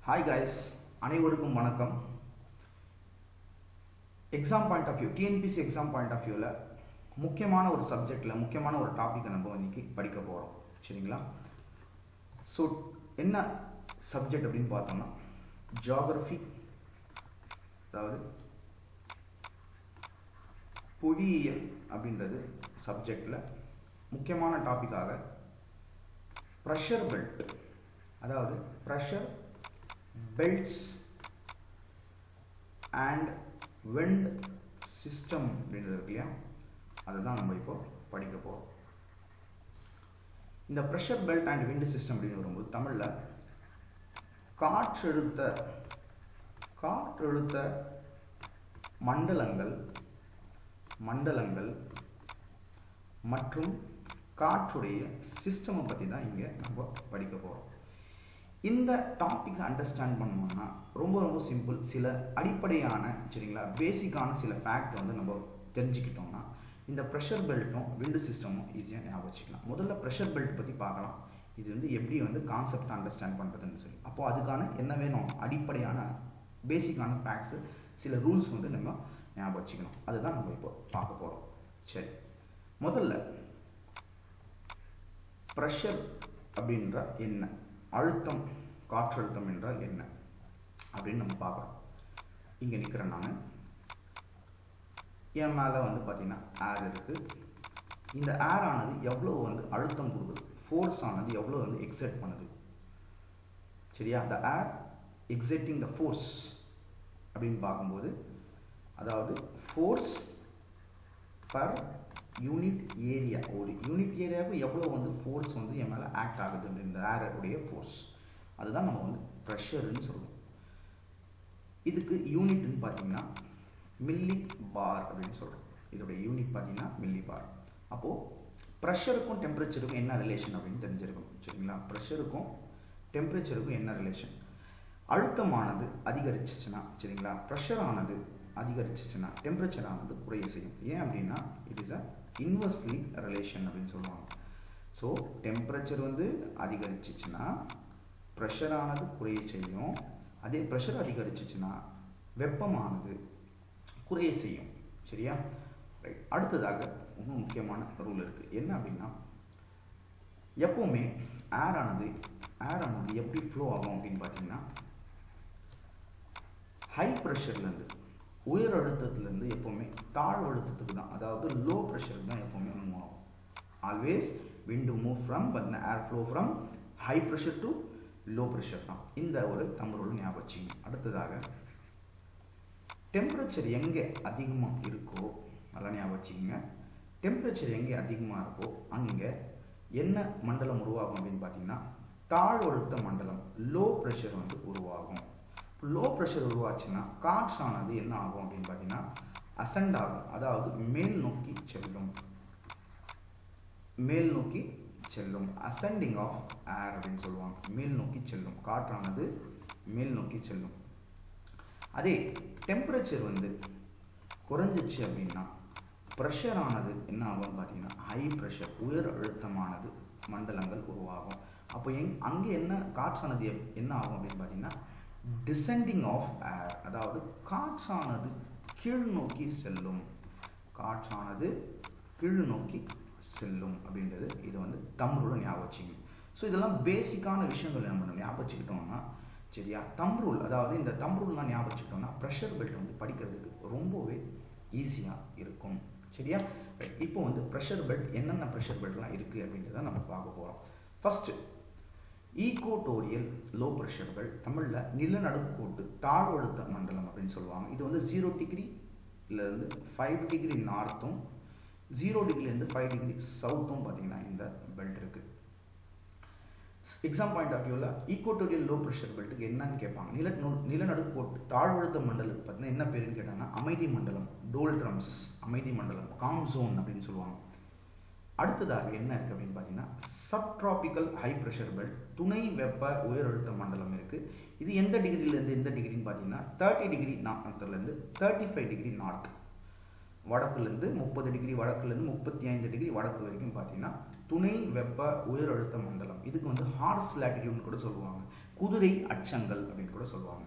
Hi guys, அனைவருக்கும் வணக்கம். Exam point of view, TNPSC exam point of வியூவில் முக்கியமான ஒரு சப்ஜெக்டில் முக்கியமான ஒரு டாப்பிக்கை நம்ம இன்னைக்கு படிக்க போகிறோம். சரிங்களா? ஸோ என்ன சப்ஜெக்ட் அப்படின்னு பார்த்தோம்னா ஜியாகிரஃபி, அதாவது புவியியல் அப்படின்றது சப்ஜெக்டில் முக்கியமான டாப்பிக்காக ப்ரெஷர் பெல்ட், அதாவது pressure belts and wind system அப்படின்றது இருக்கு இல்லையா, அதை தான் நம்ம இப்போ படிக்க போகிறோம். இந்த pressure belt and wind system அப்படின்னு வரும்போது தமிழில் காற்றழுத்த மண்டலங்கள் மற்றும் காற்றுடைய சிஸ்டமை பற்றி தான் இங்கே நம்ம படிக்க போகிறோம். இந்த டாபிக் அண்டர்ஸ்டாண்ட் பண்ணணும்னா ரொம்ப ரொம்ப சிம்பிள். சில அடிப்படையான, சரிங்களா, பேசிக்கான சில ஃபேக்ட் வந்து நம்ம தெரிஞ்சுக்கிட்டோம்னா இந்த ப்ரெஷர் பெல்ட்டும் விண்டு சிஸ்டமும் ஈஸியாக ஞாபகம் வச்சுக்கலாம். முதல்ல ப்ரெஷர் பெல்ட் பற்றி பார்க்கலாம். இது வந்து எப்படி வந்து கான்செப்ட் அண்டர்ஸ்டாண்ட் பண்ணுறதுன்னு சொல்லி, அப்போது அதுக்கான என்ன வேணும், அடிப்படையான பேசிக்கான ஃபேக்ட்ஸு, சில ரூல்ஸ் வந்து நம்ம ஞாபகம் வச்சுக்கணும். அதுதான் நம்ம இப்போ பார்க்க போகிறோம். சரி, முதல்ல ப்ரெஷர் அப்படின்ற என்ன, அழுத்தம், காற்றழுத்தம் என்றால் என்ன அப்படின்னு நம்ம பார்க்குறோம். இங்கே நிற்கிறேன் நான், என் மேலே வந்து பார்த்தீங்கன்னா ஏர் இருக்குது. இந்த ஏர் ஆனது எவ்வளோ வந்து அழுத்தம் கொடுக்குது, ஃபோர்ஸ் ஆனது எவ்வளோ வந்து எக்ஸர்ட் பண்ணுது. சரியா? த ஏர் எக்ஸர்ட்டிங் த ஃபோர்ஸ் அப்படின்னு பார்க்கும்போது, அதாவது ஃபோர்ஸ் பர் யூனிட் ஏரியா, ஒரு யூனிட் ஏரியாவுக்கு எவ்வளோ வந்து ஃபோர்ஸ் வந்து என் மேலே ஆக்ட் ஆகுது அப்படின்ற ஏருடைய ஃபோர்ஸ், அதுதான் நம்ம வந்து ப்ரெஷர்னு சொல்லுவோம். இதுக்கு யூனிட்னு பார்த்தீங்கன்னா மில்லி பார் அப்படின்னு சொல்கிறோம். இதோடைய யூனிட் பார்த்தீங்கன்னா மில்லி பார். அப்போது ப்ரெஷருக்கும் டெம்பரேச்சருக்கும் என்ன ரிலேஷன் அப்படின்னு தெரிஞ்சிருக்கும். சரிங்களா? ப்ரெஷருக்கும் டெம்பரேச்சருக்கும் என்ன ரிலேஷன், அழுத்தமானது அதிகரிச்சிச்சுன்னா, சரிங்களா, ப்ரெஷர் ஆனது அதிகரிச்சிச்சுன்னா டெம்பரேச்சர் ஆனது குறைய செய்யும். ஏன் அப்படின்னா it is a inversely relation அப்படின்னு சொல்லுவாங்க. ஸோ டெம்பரேச்சர் வந்து அதிகரிச்சிச்சுன்னா ப்ரெஷர் ஆனது குறைய செய்யும். அதே ப்ரெஷர் அதிகரிச்சிச்சுன்னா வெப்பமானது குறைய செய்யும். சரியா? ரைட். அடுத்ததாக இன்னும் முக்கியமான ரூல் இருக்குது. என்ன அப்படின்னா, எப்போவுமே ஏர் ஆனது எப்படி ஃப்ளோ ஆகும் அப்படின்னு பார்த்தீங்கன்னா, ஹை ப்ரெஷர்லேருந்து, உயர் அழுத்தத்துலேருந்து எப்போவுமே தாழ் அழுத்தத்துக்கு தான், அதாவது லோ ப்ரெஷருக்கு தான் எப்போவுமே மூவ் ஆகும். Always wind move from, but the air flow from high pressure to low pressure தான். இந்த ஒரு தமிழ் ஞாபகம் வச்சுங்க. அடுத்ததாக டெம்பரேச்சர் எங்கே அதிகமாக இருக்கோ, நல்லா ஞாபகம் வச்சுக்கோங்க, டெம்பரேச்சர் எங்கே அதிகமாக இருக்கோ அங்கே என்ன மண்டலம் உருவாகும் அப்படின்னு பார்த்தீங்கன்னா தாழ் அழுத்த மண்டலம், லோ ப்ரெஷர் வந்து உருவாகும். லோ ப்ரெஷர் உருவாச்சுன்னா காற்றானது என்ன ஆகும் அப்படின்னு பார்த்தீங்கன்னா அசெண்ட் ஆகும், அதாவது மேல் நோக்கி செல்லும், அசெண்டிங் ஆஃப் ஏர் அப்படின்னு சொல்லுவாங்க. மேல் நோக்கி செல்லும், காற்றானது மேல் நோக்கி செல்லும். அதே டெம்பரேச்சர் வந்து குறைஞ்சிச்சு அப்படின்னா ப்ரெஷர் ஆனது என்ன ஆகும்னு பார்த்தீங்கன்னா ஹை ப்ரெஷர், உயர் அழுத்தமானது மண்டலங்கள் உருவாகும். அப்போ அங்கே என்ன காற்றானது என்ன ஆகும் அப்படின்னு பார்த்தீங்கன்னா டிசெண்டிங் ஆஃப் ஏர், அதாவது காற்றானது கீழ் நோக்கி செல்லும், அப்படின்றது இது வந்து தமிழோட ஞாபகம் வச்சுங்க. ஸோ இதெல்லாம் பேசிக்கான விஷயங்கள் நம்ம ஞாபகம் வச்சுக்கிட்டோம்னா, சரியா, தம்ரூல், அதாவது இந்த தம்ரூல்லாம் ஞாபகம் வச்சுக்கிட்டோம்னா ப்ரெஷர் பெல்ட் வந்து படிக்கிறதுக்கு ரொம்பவே ஈஸியாக இருக்கும். சரியா? இப்போ வந்து ப்ரெஷர் பெல்ட், என்னென்ன ப்ரெஷர் பெல்ட்லாம் இருக்குது அப்படின்றத நம்ம பார்க்க போகிறோம். First equatorial low pressure belt, தமிழில் நிலநடுக்கோட்டு தாழ்வழுத்த மண்டலம் அப்படின்னு சொல்லுவாங்க. இது வந்து 0 டிகிரிலேருந்து 5 டிகிரி நார்த்தும் 0 டிகிரிலேருந்து 5 டிகிரி சவுத்தும் பார்த்தீங்கன்னா இந்த பெல்ட் இருக்குது. எக்ஸாம் பாயிண்ட் ஆஃப் வியூவில் ஈக்குவட்டோரியல் லோ ப்ரெஷர் பெல்ட்டுக்கு என்னன்னு கேட்பாங்க. நிலநடுக்கோட்டு தாழ்வழுத்த மண்டலத்துக்கு பார்த்தீங்கன்னா என்ன பேருன்னு கேட்டாங்கன்னா அமைதி மண்டலம், டோல்ட்ரம்ஸ், அமைதி மண்டலம், காம் ஜோன் அப்படின்னு சொல்லுவாங்க. அடுத்ததாக என்ன இருக்குது அப்படின்னு பார்த்தீங்கன்னா சப்ட்ராபிக்கல் ஹை ப்ரெஷர் பெல்ட், துணை வெப்ப உயரழுத்த மண்டலம் இருக்குது. இது எந்த டிகிரிலேருந்து எந்த டிகிரின்னு பார்த்தீங்கன்னா 30 டிகிரி நார்த்துலேருந்து 35 டிகிரி நார்த், வடக்குலேருந்து 30 டிகிரி வடக்குலேருந்து 35 டிகிரி வடக்கு வரைக்கும் பார்த்தீங்கன்னா துணை வெப்ப உயர் அழுத்த மண்டலம். இதுக்கு வந்து ஹார்ஸ் லேட்டிடியூட்னு கூட சொல்லுவாங்க. குதிரை அச்சங்கள் அப்படின்னு கூட சொல்லுவாங்க.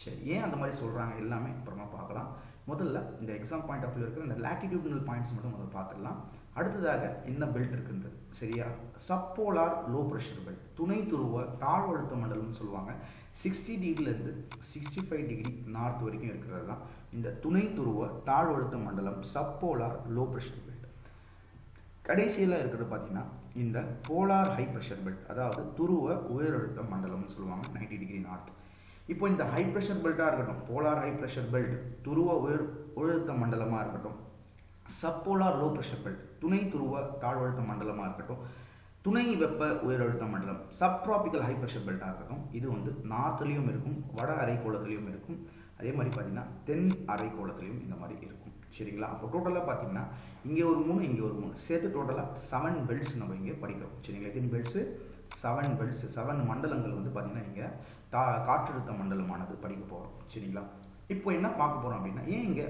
சரி, ஏன் அந்த மாதிரி சொல்கிறாங்க எல்லாமே அப்புறமா பார்க்கலாம். முதல்ல இந்த எக்ஸாம் பாயிண்ட் ஆஃப் வியூ இருக்கிற இந்த லேட்டிடியூடினல் பாயிண்ட்ஸ் மட்டும் முதல்ல பார்த்துடலாம். அடுத்ததாக என்ன பெல்ட் இருக்குன்றது. சரியா, சப்போலார் லோ ப்ரெஷர் பெல்ட், துணை துருவ தாழ்வழுத்த மண்டலம்னு சொல்லுவாங்க. 60 டிகிரிலேருந்து 65 டிகிரி நார்த் வரைக்கும் இருக்கிறது தான் இந்த துணை துருவ தாழ்வழுத்த மண்டலம், சப்போலார் லோ ப்ரெஷர் பெல்ட். கடைசியில் இருக்கிறது பார்த்தீங்கன்னா இந்த போலார் ஹை ப்ரெஷர் பெல்ட், அதாவது துருவ உயரழுத்த மண்டலம்னு சொல்லுவாங்க, 90 டிகிரி நார்த். இப்போ இந்த ஹை ப்ரெஷர் பெல்ட்டாக இருக்கட்டும், போலார் ஹை ப்ரெஷர் பெல்ட், துருவ உயரழுத்த மண்டலமாக இருக்கட்டும், சப்போலார் லோ ப்ரெஷர் பெல்ட், துணை துருவ தாழ்வழுத்த மண்டலமாக இருக்கட்டும், துணை வெப்ப உயரழுத்த மண்டலம், சப்ட்ராபிக்கல் ஹை ப்ரெஷர் பெல்ட்டாக இருக்கட்டும், இது வந்து நார்த்லேயும் இருக்கும், வட அரைக்கோளத்துலேயும் இருக்கும், அதே மாதிரி பார்த்தீங்கன்னா தென் அரைக்கோளத்துலேயும் இந்த மாதிரி இருக்கும். சரிங்களா, அப்போ டோட்டலாக பார்த்தீங்கன்னா இங்கே ஒரு 3 இங்கே ஒரு 3 சேர்த்து டோட்டலாக 7 பெல்ட்ஸ் நம்ம இங்கே படிக்கிறோம். சரிங்களா, எத்தனை பெல்ட்ஸு? 7 பெல்ட்ஸ், 7 மண்டலங்கள் வந்து பார்த்தீங்கன்னா இங்கே காற்றழுத்த மண்டலமானது படிக்க போகிறோம். சரிங்களா, இப்போ என்ன பார்க்க போகிறோம் அப்படின்னா, ஏன் இங்கே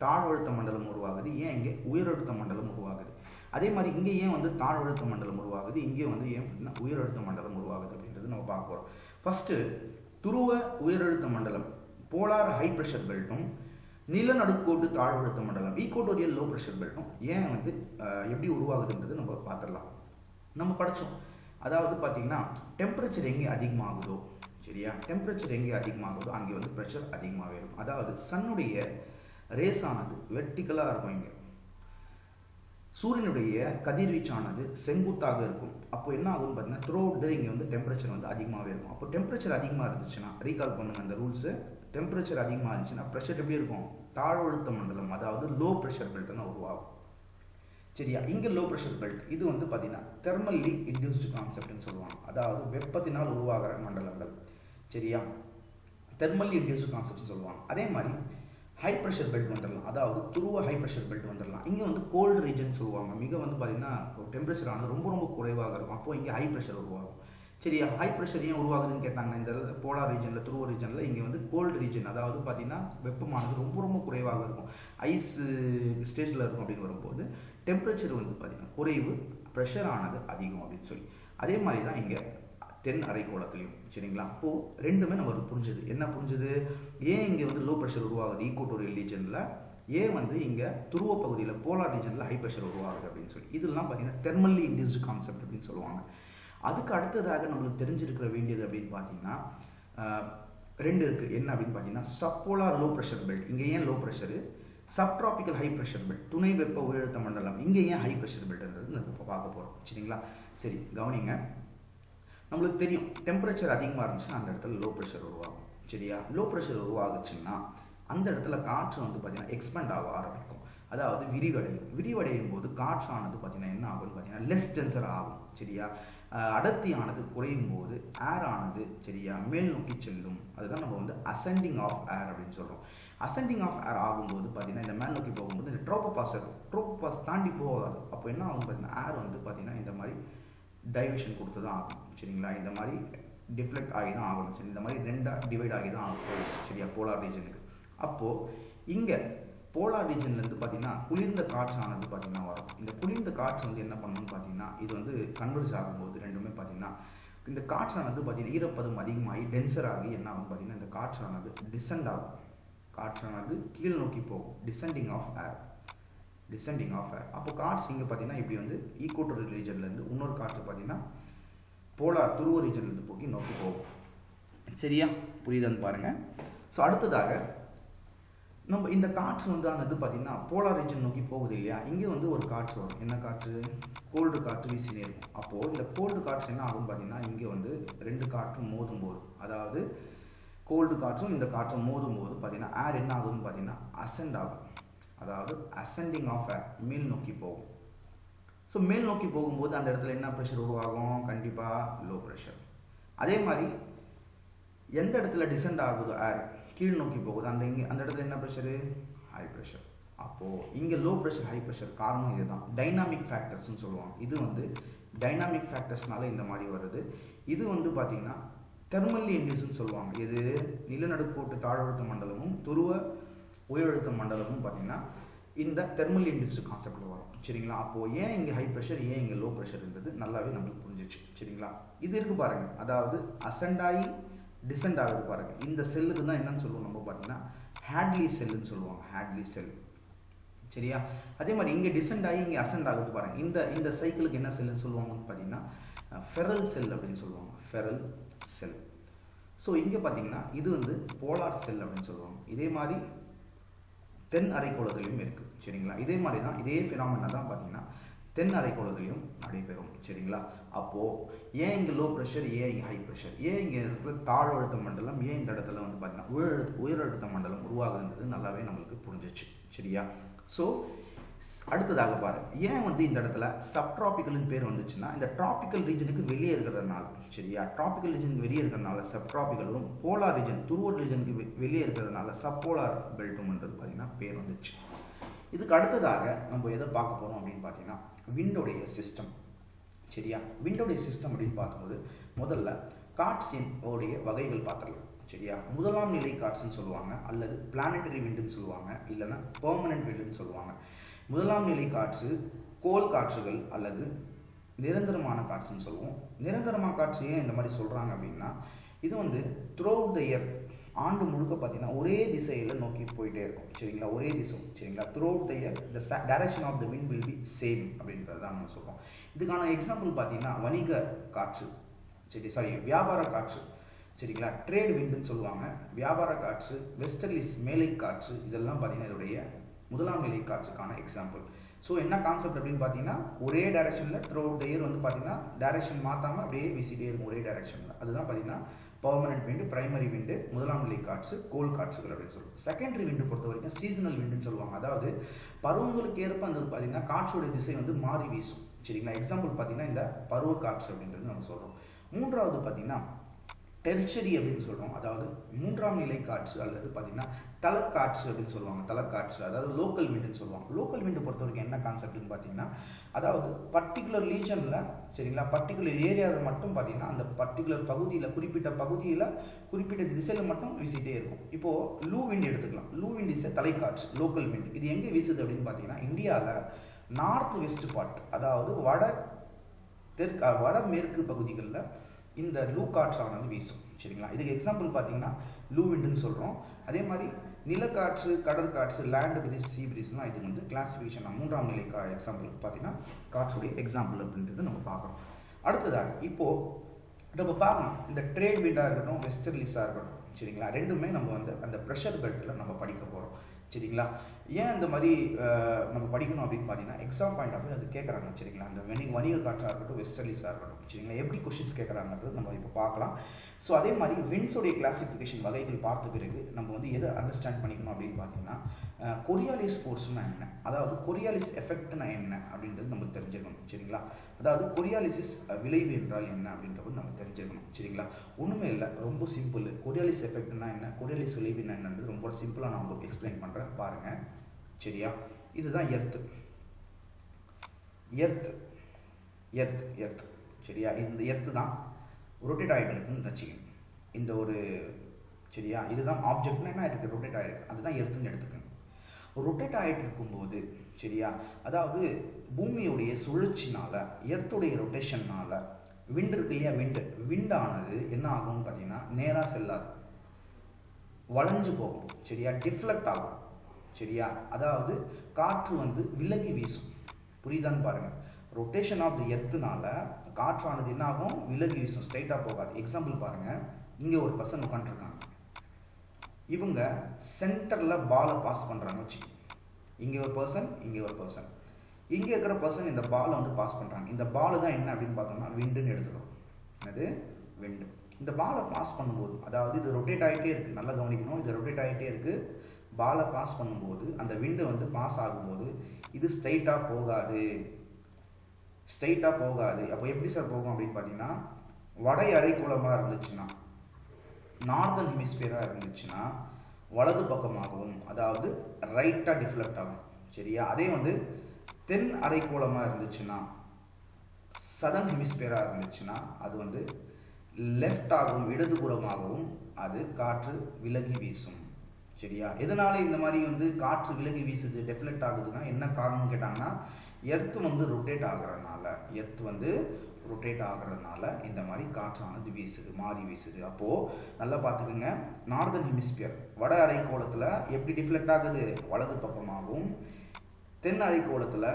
தாழ்வழுத்த மண்டலம் உருவாகுது, ஏன் இங்கே உயரழுத்த மண்டலம் உருவாகுது, அதே மாதிரி இங்கே ஏன் வந்து தாழ்வழுத்த மண்டலம் உருவாகுது, இங்கே வந்து ஏன் அப்படின்னா உயரழுத்த மண்டலம் உருவாகுது அப்படின்றது நம்ம பார்க்க போகிறோம். ஃபர்ஸ்ட்டு துருவ உயரழுத்த மண்டலம் போலார் ஹை ப்ரெஷர் பெல்ட்டும் நிலநடுக்கோட்டு தாழ்வழுத்த மண்டலம் ஈக்குவட்டோரியல் லோ ப்ரெஷர் பெல்ட்டும் ஏன் வந்து எப்படி உருவாகுதுன்றது நம்ம பார்த்துடலாம். நம்ம படித்தோம், அதாவது பார்த்தீங்கன்னா டெம்பரேச்சர் எங்கே அதிகமாகுதோ, சரியா, டெம்பரேச்சர் எங்கே அதிகமாகுதோ அங்கே வந்து ப்ரெஷர் அதிகமாகவே இருக்கும். அதாவது சன்னுடைய ரேஸ் ஆனது வெர்டிக்கலாக இருக்கும், இங்கே சூரியனுடைய கதிர்வீச்சானது செங்குத்தாக இருக்கும். அப்போ என்ன ஆகும்னு பார்த்தீங்கன்னா த்ரூ அவுட் இங்கே வந்து டெம்பரேச்சர் வந்து அதிகமாகவே இருக்கும். அப்போ டெம்பரேச்சர் அதிகமாக இருந்துச்சுன்னா ரீகால் பண்ணுங்க அந்த ரூல்ஸு, டெம்பரேச்சர் அதிகமாக இருந்துச்சுன்னா ப்ரெஷர் எப்படி இருக்கும், தாழ்வழுத்த மண்டலம், அதாவது லோ ப்ரெஷர் பெல்ட்னு உருவாகும். சரியா, இங்கே லோ ப்ரெஷர் பெல்ட் இது வந்து பார்த்தீங்கன்னா தெர்மல்லி இன்டியூஸ்டு கான்செப்ட்னு சொல்லுவாங்க, அதாவது வெப்பத்தினால் உருவாகிற மண்டலங்கள். சரியா, தெர்மல்லி இன்டியூஸ்டு கான்செப்ட்னு சொல்லுவாங்க. அதே மாதிரி ஹை ப்ரெஷர் பெல்ட் வந்துடலாம், அதாவது துருவ ஹை ப்ரெஷர் பெல்ட் வந்துடலாம். இங்கே வந்து கோல்டு ரீஜன் சொல்லுவாங்க, மிக வந்து பார்த்தீங்கன்னா டெம்பரேச்சர் ஆனது ரொம்ப ரொம்ப குறைவாக இருக்கும், அப்போ இங்கே ஹை ப்ரெஷர் உருவாகும். சரியா, ஹை ப்ரெஷர் ஏன் உருவாகுதுன்னு கேட்டாங்கன்னா இந்த போலார் ரீஜனில் துருவ ரீஜனில் இங்கே வந்து கோல்டு ரீஜன், அதாவது பார்த்தீங்கன்னா வெப்பமானது ரொம்ப ரொம்ப குறைவாக இருக்கும், ஐஸ் ஸ்டேஜில் இருக்கும். அப்படின்னு வரும்போது டெம்பரேச்சர் வந்து பார்த்தீங்கன்னா குறைவு, ப்ரெஷர் ஆனது அதிகம் அப்படின்னு சொல்லி. அதே மாதிரி தான் இங்கே தென் அரைக்கோளத்துலையும். சரிங்களா, அப்போது ரெண்டுமே நமக்கு புரிஞ்சுது. என்ன புரிஞ்சுது, ஏன் இங்கே வந்து லோ ப்ரெஷர் உருவாகுது ஈக்குவட்டோரியல் ரீஜனில், ஏன் வந்து இங்கே துருவ பகுதியில் போலார் ரீஜனில் ஹை ப்ரெஷர் உருவாகுது அப்படின்னு சொல்லி. இதெல்லாம் பார்த்தீங்கன்னா தெர்மல்லி இன்டியூஸ்டு கான்செப்ட் அப்படின்னு சொல்லுவாங்க. அதுக்கு அடுத்ததாக நம்மளுக்கு தெரிஞ்சிருக்கிற வேண்டியது அப்படின்னு பார்த்தீங்கன்னா 2 இருக்குது. என்ன அப்படின்னு பார்த்தீங்கன்னா சப்போலார் லோ ப்ரெஷர் பெல்ட், இங்கே ஏன் low pressure, subtropical high pressure belt, துணை வெப்ப உயரழுத்த மண்டலம், இங்கே ஏன் ஹை ப்ரெஷர் பெல்ட்ன்றது நம்ம பார்க்க போகிறோம். சரிங்களா, சரி கவனிங்க, நம்மளுக்கு தெரியும் டெம்பரேச்சர் அதிகமாக இருந்துச்சுன்னா அந்த இடத்துல லோ ப்ரெஷர் உருவாகும். சரியா, லோ ப்ரெஷர் உருவாகுச்சுன்னா அந்த இடத்துல காற்று வந்து பார்த்தீங்கன்னா எக்ஸ்பேண்ட் ஆக ஆரம்பிக்கும், அதாவது விரிவடையும் போது காற்றானது பார்த்தீங்கன்னா என்ன ஆகும்னு பார்த்தீங்கன்னா லெஸ் டென்சர் ஆகும். சரியா, அடர்த்தியானது குறையும் போது ஏர் ஆனது சரியா மேல் நோக்கி செல்லும், அதுதான் நம்ம வந்து அசெண்டிங் ஆஃப் ஏர் அப்படின்னு சொல்கிறோம். அசெண்டிங் ஆஃப் ஏர் ஆகும்போது பார்த்தீங்கன்னா இந்த மேல் நோக்கி போகும்போது இந்த ட்ரோபோபாஸ் தாண்டி போகாது. அப்போ என்ன ஆகும் பார்த்தீங்கன்னா ஏர் வந்து பார்த்தீங்கன்னா இந்த மாதிரி டைவர்ஷன் கொடுத்து தான் ஆகும். சரிங்களா, இந்த மாதிரி டிஃப்ளெக்ட் ஆகி தான் ஆகணும். சரி, இந்த மாதிரி 2 டிவைட் ஆகி தான் ஆகும். சரியா, போலார் ரீஜனுக்கு. அப்போது இங்கே போலார் ரீஜன்லேருந்து பார்த்தீங்கன்னா குளிர்ந்த காற்றானது பார்த்தீங்கன்னா வரும். இந்த குளிர்ந்த காற்று வந்து என்ன பண்ணணும்னு பார்த்தீங்கன்னா இது வந்து கன்வெர்ஸ் ஆகும்போது ரெண்டுமே பார்த்தீங்கன்னா இந்த காற்றானது பார்த்தீங்கன்னா ஈரப்பதம் அதிகமாகி டென்சர் ஆகி என்ன ஆகும் பார்த்தீங்கன்னா இந்த காற்றானது டிசெண்ட் ஆகும், காற்றானது கீழ் நோக்கி போகும், டிசெண்டிங் ஆஃப் ஏர். அப்போ காற்று இங்கே பார்த்தீங்கன்னா இப்படி வந்து ஈக்குவட்டோரியல் ரீஜன்லேருந்து இன்னொரு காற்று பார்த்தீங்கன்னா போலார் துருவ ரீஜன்லேருந்து நோக்கி போகும். சரியா, புரியுதுன்னு பாருங்கள். ஸோ அடுத்ததாக நம்ம இந்த காற்று வந்து ஆனது பார்த்தீங்கன்னா போலார் ரீஜன் நோக்கி போகுது இல்லையா, இங்கே வந்து ஒரு காற்று வரும். என்ன காற்று, கோல்டு காற்று வீசினே இருக்கும். அப்போது இந்த கோல்டு காற்று என்ன ஆகும் பார்த்தீங்கன்னா இங்கே வந்து 2 காற்றும் மோதும் போது, அதாவது கோல்டு காற்றும் இந்த காற்றும் மோதும் போது பார்த்தீங்கன்னா ஏர் என்ன ஆகுதுன்னு பார்த்தீங்கன்னா அசெண்ட் ஆகும், அதாவது அசெண்டிங் ஆஃப் ஏர், மேல் நோக்கி போகும். ஸோ மேல் நோக்கி போகும்போது அந்த இடத்துல என்ன ப்ரெஷர் உருவாகும், கண்டிப்பாக லோ ப்ரெஷர். அதே மாதிரி எந்த இடத்துல டிசெண்ட் ஆகுதோ ஏர் கீழ் நோக்கி போகுது அந்த இடத்துல என்ன ப்ரெஷரு, ஹை ப்ரெஷர். அப்போது இங்கே லோ ப்ரெஷர் ஹை ப்ரெஷர் காரணம் இதுதான், டைனாமிக் ஃபேக்டர்ஸ்னு சொல்லுவாங்க. இது வந்து டைனாமிக் ஃபேக்டர்ஸ்னால இந்த மாதிரி வருது. இது வந்து பார்த்தீங்கன்னா தெர்மல்லி இன்டியூஸ்னு சொல்லுவாங்க. இது நிலநடுக்கோட்டு தாழ்வழுத்த மண்டலமும் துருவ உயரழுத்த மண்டலமும் பார்த்தீங்கன்னா இந்த தெர்மல் இண்டஸ்ட்ரி கான்செப்டில் வரும். சரிங்களா? அப்போது ஏன் இங்கே ஹை ப்ரெஷர், ஏன் இங்கே லோ ப்ரெஷர்ன்றது நல்லாவே நம்மளுக்கு புரிஞ்சிச்சு. சரிங்களா? இது இருக்குது பாருங்கள், அதாவது அசெண்ட் ஆகி டிசெண்ட் ஆகுது பாருங்கள். இந்த செல்லுக்கு தான் என்னன்னு சொல்லுவோம் நம்ம பார்த்தீங்கன்னா ஹேட்லி செல்லுன்னு சொல்லுவாங்க. ஹேட்லி செல். சரியா? அதே மாதிரி இங்கே டிசெண்ட் ஆகி இங்கே அசெண்ட் ஆகுது பாருங்கள். இந்த சைக்கிளுக்கு என்ன செல்லுன்னு சொல்லுவாங்கன்னு பார்த்தீங்கன்னா ஃபெரல் செல் அப்படின்னு சொல்லுவாங்க. ஃபெரல் செல். ஸோ இங்கே பார்த்தீங்கன்னா இது வந்து போலார் செல் அப்படின்னு சொல்லுவாங்க. இதே மாதிரி தென் அரைக்கோளத்திலையும் இருக்குது. சரிங்களா? இதே மாதிரி தான், இதே ஃபினாமினா தான் பார்த்தீங்கன்னா தென் அரைக்கோளத்திலையும் நடைபெறும். சரிங்களா? அப்போது ஏன் இங்கே லோ ப்ரெஷர், ஏன் இங்கே ஹை ப்ரெஷர், ஏன் இங்கே இருக்கிற தாழ்வழுத்த மண்டலம், ஏன் இந்த இடத்துல வந்து பார்த்தீங்கன்னா உயரழுத்த மண்டலம் உருவாகுதுன்றது நல்லாவே நம்மளுக்கு புரிஞ்சிச்சு. சரியா? ஸோ அடுத்ததாக பாருங்க, ஏன் வந்து இந்த இடத்துல சப்ட்ராபிக்கல்னு பேர் வந்துச்சுன்னா இந்த டிராபிக்கல் ரீஜனுக்கு வெளியே இருக்கிறதுனால. சரியா? டிராபிக்கல் ரீஜனுக்கு வெளியே இருக்கிறதுனால சப்ட்ராபிக்கலும், போலார் ரீஜன் துருவ ரீஜனுக்கு வெளியே இருக்கிறதுனால சப்போலார் பெல்ட்டும்ன்றது பார்த்தீங்கன்னா பேர் வந்துச்சு. இதுக்கு அடுத்ததாக நம்ம எதை பார்க்க போகிறோம் அப்படின்னு பார்த்தீங்கன்னா விண்டோடைய சிஸ்டம். சரியா? விண்டோடைய சிஸ்டம் அப்படின்னு பார்க்கும்போது முதல்ல காட்ஸின் உடைய வகைகள் பார்த்துடலாம். சரியா? முதலாம் நிலை காட்ஸ்ன்னு சொல்லுவாங்க, அல்லது பிளானட்டரி விண்டுன்னு சொல்லுவாங்க, இல்லைன்னா பெர்மனன்ட் விண்டுன்னு சொல்லுவாங்க. முதலாம் நிலை காற்று கோல் காற்றுகள் அல்லது நிரந்தரமான காற்றுன்னு சொல்லுவோம். நிரந்தரமான காற்று ஏன் இந்த மாதிரி சொல்கிறாங்க அப்படின்னா இது வந்து த்ரூ அவுட் த இயர், ஆண்டு முழுக்க பார்த்தீங்கன்னா ஒரே திசையில் நோக்கி போயிட்டே இருக்கும். சரிங்களா? ஒரே திசை. சரிங்களா? Throughout the year the direction of the wind will be same அப்படின்றது தான் நம்ம சொல்கிறோம். இதுக்கான எக்ஸாம்பிள் பார்த்தீங்கன்னா வணிக காற்று, வியாபார காற்று. சரிங்களா? ட்ரேட் விண்டுன்னு சொல்லுவாங்க. வியாபார காற்று, வெஸ்டர்லிஸ் மேலை காற்று, இதெல்லாம் பார்த்தீங்கன்னா இதோடைய முதலாம் நிலை காற்றுக்கான எக்ஸாம்பிள். ஸோ என்ன கான்செப்ட் அப்படின்னு பார்த்தீங்கன்னா ஒரே டைரக்ஷனில் த்ரூ அவுட் த இயர் வந்து பார்த்தீங்கன்னா டைரக்ஷன் மாற்றாமல் அப்படியே வீசிட்டே இருக்கும் ஒரே டைரக்ஷனில். அதுதான் பார்த்தீங்கன்னா பெர்மனன்ட் விண்டு, பிரைமரி விண்டு, முதலாம் நிலை காற்று, கோல் காற்றுகள் அப்படின்னு சொல்லுவோம். செகண்டரி விண்டு பொறுத்த வரைக்கும் சீசனல் விண்டுன்னு சொல்லுவாங்க. அதாவது பருவங்களுக்கு ஏற்ப அந்த பார்த்தீங்கன்னா காற்றோட திசை வந்து மாறி வீசும். சரிங்களா? எக்ஸாம்பிள் பார்த்தீங்கன்னா இந்த பருவ காற்று அப்படின்றது நம்ம சொல்கிறோம். மூன்றாவது பார்த்தீங்கன்னா டெர்ஷரி அப்படின்னு சொல்கிறோம். அதாவது மூன்றாம் நிலை காற்று அல்லது பார்த்தீங்கன்னா தலக்காற்று அப்படின்னு சொல்லுவாங்க. தலக்காற்று அதாவது லோக்கல் விண்டுன்னு சொல்லுவாங்க. லோக்கல் விண்டு பொறுத்த வரைக்கும் என்ன கான்செப்ட்னு பார்த்தீங்கன்னா அதாவது பர்டிகுலர் ரீஜனில், சரிங்களா, பர்டிகுலர் ஏரியாவில் மட்டும் பார்த்தீங்கன்னா அந்த பர்டிகுலர் பகுதியில் குறிப்பிட்ட திசையில் மட்டும் வீசிட்டே இருக்கும். இப்போது லூ விண்டு எடுத்துக்கலாம். லூ விண்ட் இஸ் தலைக்காற்று, லோக்கல் விண்டு. இது எங்கே வீசுது அப்படின்னு பார்த்தீங்கன்னா இந்தியாவில் நார்த் வெஸ்ட் பார்ட், அதாவது வடமேற்கு பகுதிகளில் இந்த லூ காற்றானது வீசும். சரிங்களா? இதுக்கு எக்ஸாம்பிள் பார்த்தீங்கன்னா லூ விண்டுன்னு சொல்கிறோம். அதே மாதிரி நிலக்காற்று, கடற்காற்று, லேண்ட் பிரீஸ், சீ பிரீஸ்லாம் இது வந்து கிளாசிஃபிகேஷன் மூன்றாம் நிலை எக்ஸாம்பிளுக்கு பார்த்தீங்கன்னா காற்றுடைய எக்ஸாம்பிள் அப்படின்றது நம்ம பார்க்குறோம். அடுத்ததாக இப்போது நம்ம பார்க்கணும் இந்த ட்ரேட் விண்டாக இருக்கட்டும், வெஸ்டர்லிஸாக இருக்கட்டும். சரிங்களா? ரெண்டுமே நம்ம வந்து அந்த ப்ரெஷர் பெல்ட்டில் நம்ம படிக்க போகிறோம். சரிங்களா? ஏன் இந்த மாதிரி நம்ம படிக்கணும் அப்படின்னு பார்த்தீங்கன்னா எக்ஸாம் பாயிண்ட் ஆஃப் அது கேட்குறாங்க. சரிங்களா? அந்த வணிக காற்றாக இருக்கட்டும், வெஸ்டர்லிஸாக இருக்கட்டும். சரிங்களா? எப்படி கொஷின்ஸ் கேட்குறாங்கன்றது நம்ம இப்போ பார்க்கலாம். ஸோ அதே மாதிரி விண்ட்ஸோடைய கிளாசிஃபிகேஷன் வகைகள் பார்த்த பிறகு நம்ம வந்து எதை அண்டர்ஸ்டாண்ட் பண்ணிக்கணும் அப்படின்னு பார்த்தீங்கன்னா கொரியாலிஸ் ஃபோர்ஸ்னா என்ன, அதாவது கொரியாலிஸ் எஃபெக்ட்னா என்ன அப்படின்றது நம்ம தெரிஞ்சுக்கணும். சரிங்களா? அதாவது கொரியாலிசிஸ் விளைவு என்றால் என்ன அப்படின்றது நம்ம தெரிஞ்சுக்கணும். சரிங்களா? ஒன்றுமே இல்லை, ரொம்ப சிம்பிள். கொரியாலிஸ் எஃபெக்ட்னா என்ன, கொரியாலிஸ் விளைவுனா என்னன்றது ரொம்ப சிம்பிளாக நான் உங்களுக்கு எக்ஸ்பிளைன் பண்ணுறேன் பாருங்கள். சரியா? இதுதான் எர்த். சரியா? இந்த எர்த்து தான் ரொட்டேட் ஆகிட்டு இருக்குன்னு வச்சுக்கணும். இந்த ஒரு சரியா இதுதான் ஆப்ஜெக்ட்னா என்ன இருக்குது, ரொட்டேட் ஆகிருக்கு, அதுதான் எர்த்துன்னு எடுத்துக்கணும். ரொட்டேட் ஆகிட்டு இருக்கும்போது சரியா, அதாவது பூமியுடைய சுழற்சினால, எர்த்துடைய ரொட்டேஷன்னால விண்ட் இருக்கு இல்லையா, விண்டானது என்ன ஆகும்னு பார்த்தீங்கன்னா நேராக செல்லாது, வளைஞ்சு போகும். சரியா? டிஃப்ளெக்ட் ஆகும். சரியா? அதாவது காற்று வந்து விலகி வீசும். புரியுதான்னு பாருங்கள். ரொட்டேஷன் ஆஃப் தி எர்த்துனால காற்றானது என்ன ஆகும், விலகி வீசும், ஸ்ட்ரைட்டாக போகாது. எக்ஸாம்பிள் பாருங்கள், இங்கே ஒரு பர்சன் உட்காந்துருக்காங்க. இவங்க சென்டரில் பாலை பாஸ் பண்ணுறாங்க வச்சு, இங்கே ஒரு பர்சன், இங்கே இருக்கிற பர்சன் இந்த பாலை வந்து பாஸ் பண்ணுறாங்க. இந்த பால் தான் என்ன அப்படின்னு பார்த்தோம்னா விண்டுன்னு எடுத்துக்கிறோம். என்னது? விண்டு. இந்த பாலை பாஸ் பண்ணும்போது, அதாவது இது ரொட்டேட் ஆகிட்டே இருக்குது, நல்லா கவனிக்கணும், இது ரொட்டேட் ஆகிட்டே இருக்குது. பாலை பாஸ் பண்ணும்போது அந்த விண்டு வந்து பாஸ் ஆகும்போது இது ஸ்ட்ரைட்டாக போகாது. அப்போ எப்படி சார் போகும் அப்படின்னு பார்த்தீங்கன்னா வட அரைக்கோளமாக இருந்துச்சுன்னா, நார்தர்ன் ஹெமிஸ்பியராக இருந்துச்சுன்னா வலது பக்கமாகவும், அதாவது ரைட்டாக டிஃப்ளெக்ட் ஆகும். சரியா? அதே வந்து தென் அரைக்கோளமாக இருந்துச்சுன்னா, சதர்ன் ஹெமிஸ்பியராக இருந்துச்சுன்னா அது வந்து லெஃப்டாகவும் இடதுபுறமாகவும் அது காற்று விலகி வீசும். சரியா? எதனால இந்த மாதிரி வந்து காற்று விலகி வீசுது, டெஃப்ளெக்ட் ஆகுதுன்னா என்ன காரணம்னு கேட்டாங்கன்னா, எர்த் வந்து ரொட்டேட் ஆகுறதுனால, இந்த மாதிரி காற்றானது வீசுது, மாறி வீசுது. அப்போ நல்லா பார்த்துக்குங்க, நார்தர்ன் ஹெமிஸ்பியர் வட அரைக்கோளத்தில் எப்படி டிஃப்ளெக்ட் ஆகுது, வலது பக்கமாகவும், தென் அரைக்கோளத்தில்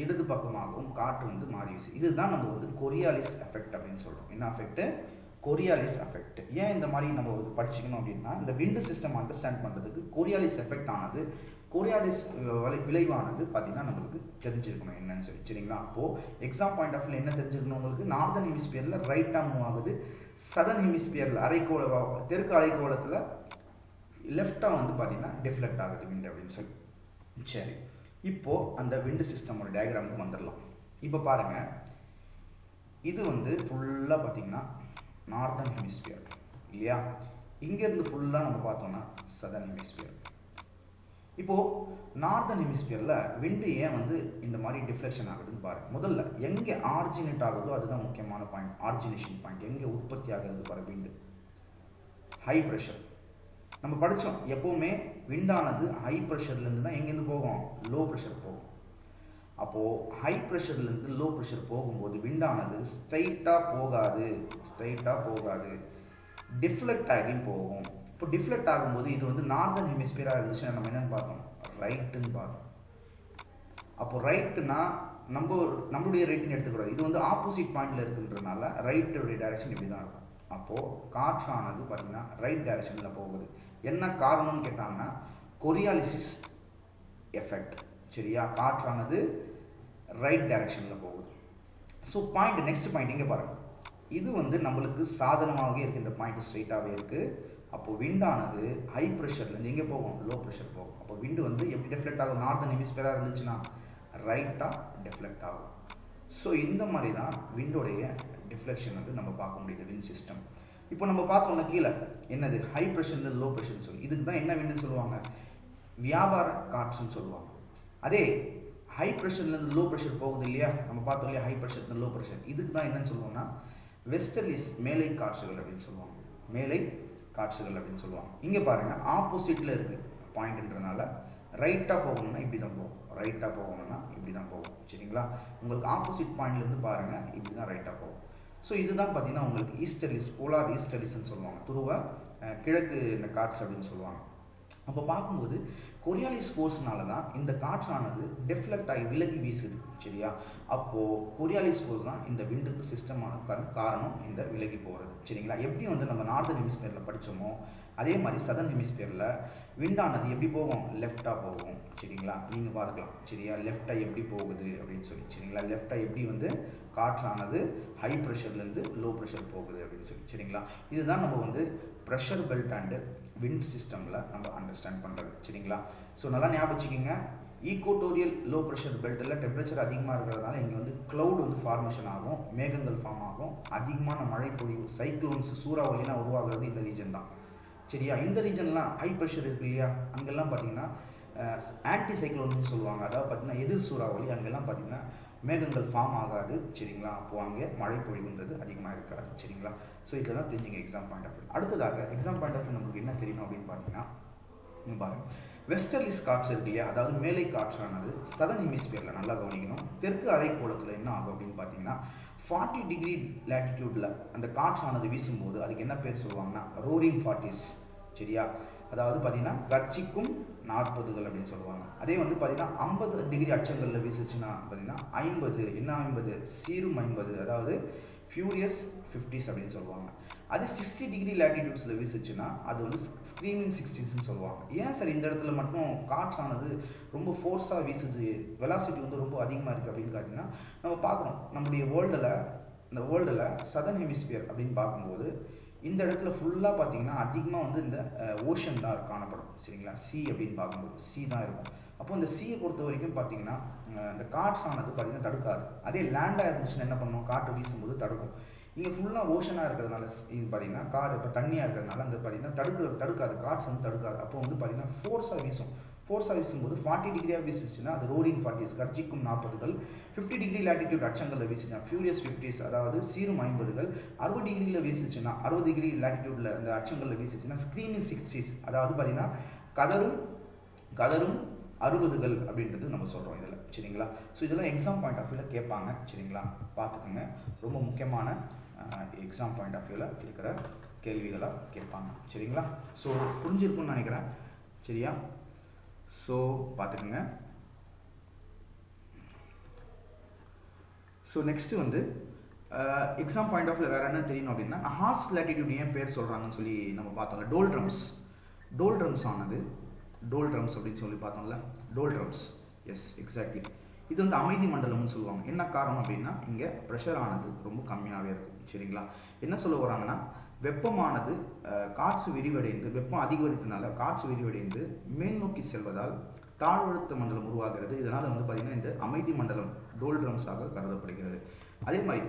இடது பக்கமாகவும் காற்று வந்து மாறி வீசுது. இதுதான் நம்ம வந்து கொரியாலிஸ் எஃபெக்ட் அப்படின்னு சொல்றோம். என்ன எஃபெக்ட்? Coriolis effect. ஏன் இந்த மாதிரி நம்ம படிச்சுக்கணும் அப்படின்னா, இந்த விண்டு சிஸ்டம் அண்டர்ஸ்டாண்ட் பண்ணுறதுக்கு கொரியாலிஸ் எஃபெக்ட் ஆனது, கொரியாலிஸ் விளைவானது பார்த்தீங்கன்னா நம்மளுக்கு தெரிஞ்சிருக்கணும் என்னன்னு சொல்லி, சரிங்களா? அப்போது எக்ஸாம் பாயிண்ட் ஆஃப் வியூ என்ன தெரிஞ்சிருக்கணும் உங்களுக்கு, நார்தர்ன் ஹெமிஸ்பியரில் ரைட்டாக மூவ் ஆகுது, சதர்ன் ஹெமிஸ்பியரில் தெற்கு அரைக்கோளத்தில் லெஃப்டாக வந்து பார்த்தீங்கன்னா டிஃப்ளெக்ட் ஆகுது விண்டு அப்படின்னு சொல்லி. சரி, இப்போது அந்த விண்டு சிஸ்டமோட டயக்ராமுக்கு வந்துடலாம். இப்போ பாருங்கள், இது வந்து ஃபுல்லாக பார்த்தீங்கன்னா நார்தர்ன் ஹெமிஸ்பியர் இல்லையா? இங்கேருந்து ஃபுல்லாக நம்ம பார்த்தோம்னா சதர்ன் ஹெமிஸ்பியர். இப்போது நார்தர்ன் ஹெமிஸ்பியரில் விண்டு ஏன் வந்து இந்த மாதிரி டிஃப்ளெக்ஷன் ஆகுதுன்னு பாருங்கள். முதல்ல எங்கே ஆரிஜினேட் ஆகுதோ அதுதான் முக்கியமான பாயிண்ட், ஆரிஜினேஷன் பாயிண்ட். எங்கே உற்பத்தி ஆகுது பாருங்க விண்டு, ஹை ப்ரெஷர். நம்ம படித்தோம், எப்போவுமே விண்டானது ஹை ப்ரெஷர்லேருந்து தான் எங்கேருந்து போகும், லோ ப்ரெஷர் போகும். அப்போது ஹை ப்ரெஷர்லேருந்து லோ ப்ரெஷர் போகும்போது விண்டானது ஸ்ட்ரைட்டாக போகாது, டிஃப்ளெக்ட் ஆகி போகும். இப்போ டிஃப்ளெக்ட் ஆகும்போது இது வந்து நார்தர்ன் ஹெமிஸ்பியராக இருந்துச்சுன்னா நம்ம என்னென்னு பார்த்தோம், ரைட்டுன்னு பார்த்தோம். அப்போ ரைட்டுனா நம்மளுடைய ரைட்டுன்னு எடுத்துக்கூடாது, இது வந்து ஆப்போசிட் பாயிண்டில் இருக்குன்றதுனால ரைட்டுடைய டைரக்ஷன் இப்படி தான் இருக்கும். அப்போது காற்றானது பார்த்தீங்கன்னா ரைட் டைரக்ஷனில் போகுது. என்ன காரணம்னு கேட்டாங்கன்னா கொரியாலிசிஸ் எஃபெக்ட், சரியா? காற்றானது ரைட் டைரக்ஷனில் போகுது. ஸோ பாயிண்ட், நெக்ஸ்ட் பாயிண்ட் இங்கே பாருங்கள், இது வந்து நம்மளுக்கு சாதனமாகவே இருக்குது, இந்த பாயிண்ட் ஸ்ட்ரைட்டாகவே இருக்குது. அப்போது விண்டானது ஹை ப்ரெஷர்லேருந்து எங்கே போகும், லோ ப்ரெஷர் போகும். அப்போ விண்டு வந்து எப்படி டெஃப்ளெக்ட் ஆகும், நார்தர்ன் ஹெமிஸ்பியராக இருந்துச்சுன்னா ரைட்டாக டெஃப்ளெக்ட் ஆகும். ஸோ இந்த மாதிரி தான் விண்டோடைய டிஃப்ளெக்ஷன் வந்து நம்ம பார்க்க முடியுது, விண்ட் சிஸ்டம். இப்போ நம்ம பார்த்தோம்னா கீழே என்னது, ஹை ப்ரெஷர்லேருந்து லோ ப்ரெஷர்னு சொல்லி, இதுக்கு தான் என்ன விண்டுன்னு சொல்லுவாங்க, வியாபார காற்றுன்னு சொல்லுவாங்க. அதே ஹை ப்ரெஷர்லேருந்து லோ ப்ரெஷர் போகுது இல்லையா, நம்ம பார்த்தோம் இல்லையா, ஹை ப்ரெஷர்லேருந்து லோ ப்ரெஷர், இதுக்கு தான் என்னன்னு சொல்லுவோம்னா வெஸ்டர்லிஸ், மேலை காற்றுகள் அப்படின்னு சொல்லுவாங்க, மேலை காற்றுகள் அப்படின்னு சொல்லுவாங்க. இங்கே பாருங்கள், ஆப்போசிட்டில் இருக்குது பாயிண்ட்ன்றனால ரைட்டாக போகணும்னா இப்படி தான் போகும், சரிங்களா? உங்களுக்கு ஆப்போசிட் பாயிண்ட்லேருந்து பாருங்கள், இப்படி தான் ரைட்டாக போகும். ஸோ இதுதான் பார்த்தீங்கன்னா உங்களுக்கு ஈஸ்டர்லிஸ், போலார் ஈஸ்டர்லிஸ்ன்னு சொல்லுவாங்க, துருவ கிழக்கு இந்த காற்று அப்படின்னு சொல்லுவாங்க. அப்போ பார்க்கும்போது கொரியாலிஸ் ஃபோர்ஸ்னால தான் இந்த காற்றானது டெஃப்ளெக்ட் ஆகி விலகி வீசுது, சரியா? அப்போது கொரியாலிஸ் ஃபோர்ஸ் தான் இந்த விண்டுக்கு சிஸ்டமான காரணம், இந்த விலகி போகிறது, சரிங்களா? எப்படி வந்து நம்ம நார்தர்ன் ஹெமிஸ்பியரில் படித்தோமோ அதே மாதிரி சதர்ன் ஹெமிஸ்பியரில் விண்டானது எப்படி போகும், லெஃப்டாக போகும், சரிங்களா? நீங்கள் பார்க்கலாம், சரியா? லெஃப்டாக எப்படி போகுது அப்படின்னு சொல்லி, சரிங்களா? லெஃப்டாக எப்படி வந்து காற்றானது ஹை ப்ரெஷர்லேருந்து லோ ப்ரெஷர் போகுது அப்படின்னு சொல்லி, சரிங்களா? இதுதான் நம்ம வந்து ப்ரெஷர் பெல்ட் அண்டு விண்ட் சிஸ்டமில் நம்ம அண்டர்ஸ்டாண்ட் பண்ணுறது, சரிங்களா? ஸோ நல்லா ஞாபகம் வச்சுக்கிங்க, ஈக்குவட்டோரியல் லோ ப்ரெஷர் பெல்ட்டில் டெம்பரேச்சர் அதிகமாக இருக்கிறதுனால இங்கே வந்து க்ளவுட் வந்து ஃபார்மேஷன் ஆகும், மேகங்கள் ஃபார்ம் ஆகும், அதிகமான மழை பொழிவு, சைக்ளோன்ஸ், சூறாவளிலாம் உருவாகிறது இந்த ரீஜன் தான், சரியா? இந்த ரீஜன்லாம் ஹை ப்ரெஷர் இருக்கு இல்லையா, அங்கெல்லாம் பார்த்தீங்கன்னா ஆன்டி சைக்ளோன்னு சொல்லுவாங்க, அதாவது பார்த்தீங்கன்னா எதிர் சூறாவளி, அங்கெல்லாம் பார்த்தீங்கன்னா மேகங்கள் ஃபார்ம் ஆகாது, சரிங்களா? அப்போது அங்கே மழை பொழிவுன்றது அதிகமாக இருக்காது, சரிங்களா? ஸோ இதெல்லாம் தெரிஞ்சுங்க எக்ஸாம் பாயிண்ட் ஆஃப் வியூ. அடுத்ததாக எக்ஸாம் பாயிண்ட் ஆஃப் வியூ நமக்கு என்ன தெரியணும் அப்படின்னு பார்த்தீங்கன்னா, நீங்கள் பாருங்கள், வெஸ்டர்லிஸ் காற்று இருக்கு இல்லையா, அதாவது மேலை காற்றானது சதர்ன் ஹெமிஸ்பியரில் நல்லா கவனிக்கணும், தெற்கு அரைக்கோளத்தில் என்ன ஆகும் அப்படின்னு பார்த்தீங்கன்னா 40 டிகிரி லேட்டிடியூடில் அந்த காற்றானது வீசும்போது அதுக்கு என்ன பேர் சொல்லுவாங்கன்னா ரோரிங் 40s, சரியா? அதாவது பார்த்தீங்கன்னா கர்ச்சிக்கும் 40கள் அப்படின்னு சொல்லுவாங்க. அதே வந்து பார்த்தீங்கன்னா 50 டிகிரி அச்சங்களில் வீசுச்சுன்னா பார்த்தீங்கன்னா 50, என்ன 50, சீரும் 50, அதாவது ஃபியூரியஸ் 50s அப்படின்னு சொல்லுவாங்க. அது 60 டிகிரி லேட்டிடியூட்ஸில் வீசுச்சுன்னா அது வந்து ஸ்க்ரீமிங் 60ஸ்ன்னு சொல்லுவாங்க. ஏன் சார் இந்த இடத்துல மட்டும் காற்றானது ரொம்ப ஃபோர்ஸாக வீசுது, வெலாசிட்டி வந்து ரொம்ப அதிகமாக இருக்குது அப்படின்னு பார்த்தீங்கன்னா, நம்ம பார்க்குறோம் நம்முடைய வேர்ல்டில் சதர்ன் ஹெமிஸ்பியர் அப்படின்னு பார்க்கும்போது இந்த இடத்துல ஃபுல்லாக பார்த்தீங்கன்னா அதிகமாக வந்து இந்த ஓஷன் தான் காணப்படும், சரிங்களா? சி அப்படின்னு பார்க்கும்போது சி தான் இருக்கும். அப்போ இந்த சியை பொறுத்த வரைக்கும் பார்த்தீங்கன்னா இந்த காற்றானது பார்த்தீங்கன்னா தடுக்காது. அதே லேண்டாக இருந்துச்சுன்னா என்ன பண்ணும், காற்று வீசும்போது தடுக்கும். இங்கே ஃபுல்லாக ஓஷனாக இருக்கிறதுனால இது பார்த்தீங்கன்னா கார் இப்போ தண்ணியாக இருக்கிறதுனால அங்கே பார்த்தீங்கன்னா தடுக்காது, காற்று வந்து தடுக்காது. அப்போ வந்து பார்த்தீங்கன்னா ஃபோர்ஸாக வீசும்போது 40 டிகிரியாக வீசுச்சுன்னா அது ரோரிங் 40s, கர்ச்சிக்கும் 40கள், 50 டிகிரி லேட்டிடியூட் அச்சங்களில் வீசுச்சுன்னா ஃபியூரியஸ் 50s, அதாவது சீரும் 50கள், 60 டிகிரியில் வீசுச்சுன்னா 60 டிகிரி லேட்டிடியூடில் இந்த அச்சங்களில் வீசுச்சுன்னா ஸ்க்ரீமிங் 60s, அதாவது பார்த்தீங்கன்னா கதரும் அறுபதுகள் அப்படின்றது நம்ம சொல்கிறோம் இதில், சரிங்களா. ஸோ இதெல்லாம் எக்ஸாம் பாயிண்ட் ஆஃப் வியூவில் கேட்பாங்க, சரிங்களா. பார்த்துக்கோங்க, ரொம்ப முக்கியமான எக்ஸாம் பாயிண்ட் ஆஃப் வியூவில் இருக்கிற கேள்விகளாக கேட்பாங்க, சரிங்களா. ஸோ புரிஞ்சிருக்குன்னு நினைக்கிறேன், சரியா. ஸோ பார்த்துக்கோங்க. ஸோ நெக்ஸ்ட்டு வந்து எக்ஸாம் பாயிண்ட் ஆஃப் வியூ வேறு என்ன தெரியணும் அப்படின்னா, ஹார்ஸ் லேட்டிடியூட் ஏன் பேர் சொல்கிறாங்கன்னு சொல்லி நம்ம பார்த்தோம்ல. டோல் ட்ரம்ஸ் ஆனது டோல் ட்ரம்ஸ் அப்படின்னு சொல்லி பார்த்தோம்ல, டோல் ட்ரம்ஸ், எஸ் எக்ஸாக்ட்லி. இது வந்து அமைதி மண்டலம்னு சொல்லுவாங்க. என்ன காரணம் அப்படின்னா, இங்கே ப்ரெஷர் ஆனது ரொம்ப கம்மியாகவே இருக்கும், சரிங்களா. என்ன சொல்ல வராங்கன்னா, வெப்பமானது காற்று விரிவடைந்து, வெப்பம் அதிகரித்தனால காற்று விரிவடைந்து மேல் நோக்கி செல்வதால் தாழ்வழுத்த மண்டலம் உருவாகிறது. இதனால் வந்து பார்த்திங்கன்னா இந்த அமைதி மண்டலம் டோல் ட்ரம்ஸாக கருதப்படுகிறது. அதே மாதிரி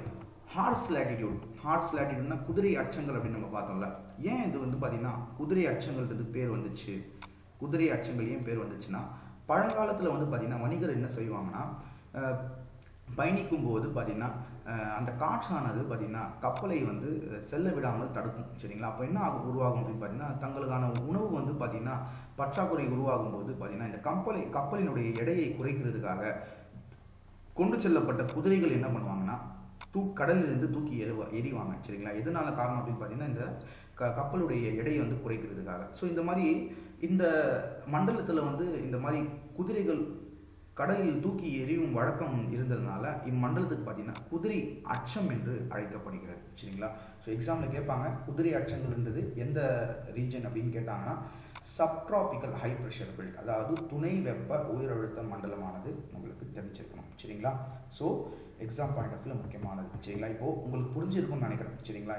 ஹார்ஸ் லேட்டிடியூட்னா குதிரை அச்சங்கள் அப்படின்னு நம்ம பார்த்தோம்ல. ஏன் இது வந்து பார்த்திங்கன்னா குதிரை அச்சங்கள்ன்றது பேர் வந்துச்சு? குதிரை அச்சங்கள் ஏன் பேர் வந்துச்சுன்னா, பழங்காலத்தில் வந்து பார்த்திங்கன்னா வணிகர் என்ன செய்வாங்கன்னா, பயணிக்கும் போது பார்த்திங்கன்னா அந்த காற்றானது பார்த்திங்கன்னா கப்பலை வந்து செல்ல விடாமல் தடுக்கும், சரிங்களா. அப்போ என்ன உருவாகும் அப்படின்னு பார்த்திங்கன்னா, தங்களுக்கான உணவு வந்து பார்த்திங்கன்னா பற்றாக்குறை உருவாகும் போது பார்த்திங்கன்னா இந்த கப்பலினுடைய எடையை குறைக்கிறதுக்காக கொண்டு செல்லப்பட்ட குதிரைகள் என்ன பண்ணுவாங்கன்னா கடலிலிருந்து தூக்கி எறிவாங்க, சரிங்களா. எதனால காரணம் அப்படின்னு பார்த்தீங்கன்னா இந்த கப்பலுடைய எடையை வந்து குறைக்கிறதுக்காக. ஸோ இந்த மாதிரி இந்த மண்டலத்தில் வந்து இந்த மாதிரி குதிரைகள் கடலில் தூக்கி எறியும் வழக்கம் இருந்ததுனால இம்மண்டலத்துக்கு பார்த்தீங்கன்னா குதிரை அச்சம் என்று அழைக்கப்படுகிறது, சரிங்களா. ஸோ எக்ஸாமில் கேட்பாங்க, குதிரை அச்சங்கள்ன்றது எந்த ரீஜன் அப்படின்னு கேட்டாங்கன்னா, சப்ட்ராபிக்கல் ஹை ப்ரெஷர் பெல்ட், அதாவது துணை வெப்ப உயரழுத்த மண்டலமானது உங்களுக்கு தெரிஞ்சிருக்கணும், சரிங்களா. So exam point of view முக்கியமானது, சரிங்களா. இப்போது உங்களுக்கு புரிஞ்சிருக்கும்னு நினைக்கிறேன், சரிங்களா.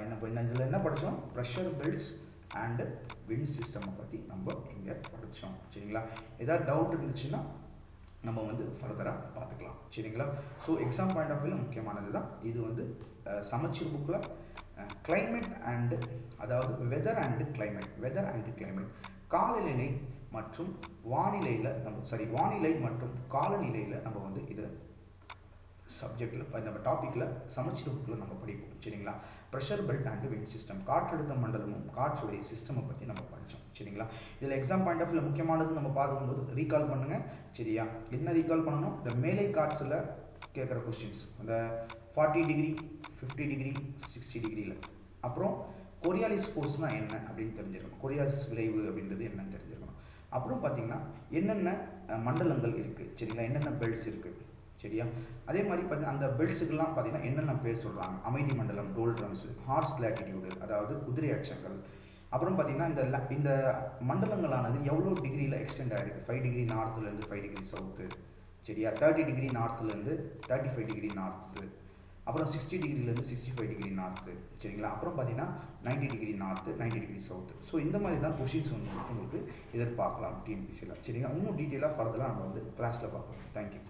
இதில் என்ன படித்தோம்? ப்ரெஷர் பெல்ட்ஸ் அண்ட் விண்ட் சிஸ்டமை பற்றி நம்ம இங்கே படித்தோம், சரிங்களா. ஏதாவது டவுட் இருந்துச்சுன்னா நம்ம வந்து ஃபர்தராக பார்த்துக்கலாம், சரிங்களா. ஸோ எக்ஸாம் பாயிண்ட் ஆஃப் வியூவில் முக்கியமானது தான் இது. வந்து சமச்சீர் புக்கில் கிளைமேட் அண்டு, அதாவது வெதர் அண்டு கிளைமேட், காலநிலை மற்றும் வானிலையில் வானிலை மற்றும் காலநிலையில் நம்ம வந்து இதை சப்ஜெக்டில் நம்ம டாப்பிக்கில் சமச்சீர் புக்கில் நம்ம படிப்போம், சரிங்களா. Pressure belt and wind system, காற்றழுத்த மண்டலமும் காற்றுடைய சிஸ்டமை பற்றி நம்ம படித்தோம், சரிங்களா. இதில் எக்ஸாம் பாயிண்ட் ஆஃப் வியூவில் முக்கியமானது நம்ம பார்க்கும்போது ரீகால் பண்ணுங்கள், சரியா. என்ன ரீகால் பண்ணணும்? இந்த மேலை காற்றில் கேட்குற கொஸ்டின்ஸ், இந்த 40 டிகிரி 50 டிகிரி 60 டிகிரியில். அப்புறம் கொரியாலிஸ் ஃபோர்ஸ்னால் என்ன அப்படின்னு தெரிஞ்சிருக்கணும். கொரியாலிஸ் விளைவு அப்படின்றது என்னன்னு தெரிஞ்சிருக்கணும். அப்புறம் பார்த்தீங்கன்னா என்னென்ன மண்டலங்கள் இருக்குது, சரிங்களா, என்னென்ன பெல்ட்ஸ் இருக்குது, சரியா. அதே மாதிரி பார்த்தீங்கன்னா அந்த பெல்ட்ஸுக்கெல்லாம் பார்த்தீங்கன்னா என்னென்ன பேர் சொல்கிறாங்க? அமைதி மண்டலம், டோல் ட்ரம்ஸ், ஹார்ஸ் லேட்டிடியூடு, அதாவது குதிரை அச்சங்கள். அப்புறம் பார்த்தீங்கன்னா இந்த மண்டலங்களானது எவ்வளோ டிகிரியில் எக்ஸ்டெண்ட் ஆகிருக்கு? 5 டிகிரி நார்த்துலேருந்து 5 டிகிரி சவுத்து, சரியா. 30 டிகிரி நார்த்துலேருந்து 35 டிகிரி நார்த்து. அப்புறம் 60 டிகிரிலேருந்து 65 டிகிரி நார்த்து, சரிங்களா. அப்புறம் பார்த்தீங்கன்னா 90 degree north, 90 degree south. So இந்த மாதிரி தான் கொஷின்ஸ் வந்து உங்களுக்கு எதிர்பார்க்கலாம் டிஎன்பிசியில், சரிங்களா. இன்னும் டீட்டெயிலாக ஃபர்தராக நம்ம வந்து கிளாஸில் பார்க்கலாம். தேங்க்யூ.